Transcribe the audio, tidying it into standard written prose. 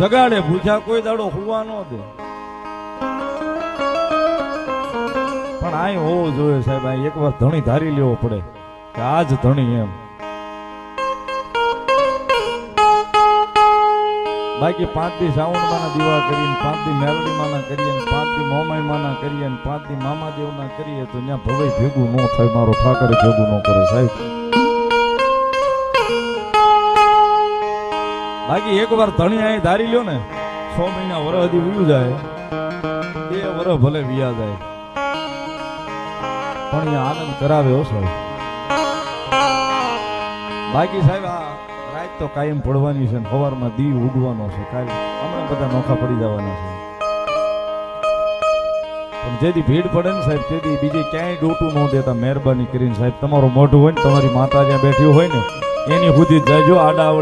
જગાડે ભૂખ્યા કોઈ દાડો હુવા ન દે. પણ આ હોવું જોઈએ સાહેબ, આ એકવાર ધણી ધારી લેવો પડે કે આ જ ધણી એમ. બાકી 5 દી શ્રાવણ માના દીવા કરીને, 5 દી મેલડી માના કરીએ, 5 દી મોમાઈ માના કરીએ, 5 દી મામાદેવ ના કરીએ તો ત્યાં ભવાઈ ભેગું ન થાય. મારો ઠાકરે ભેગું ન કરે સાહેબ. બાકી એકવાર ધણી અહીં ધારી લ્યો ને, 6 મહિના વરહ હજી વીયું જાય, 2 વરહ ભલે વિયા જાય, પણ એ આનંદ કરાવે હો સાહેબ. બાકી સાહેબ આ રાત તો કાયમ પડવાની છે, સવારમાં દી ઉગવાનો છે, કાલે હમણાં બધા નોખા પડી જવાના છે. પણ જેથી ભીડ પડે ને સાહેબ, તેથી બીજે ક્યાંય ડોટું ન દેતા. મહેરબાની કરીને સાહેબ, તમારું મોઢું હોય ને, તમારી માતા જ્યાં બેઠી હોય ને એની સુધી જ જાયજો. આડાવળી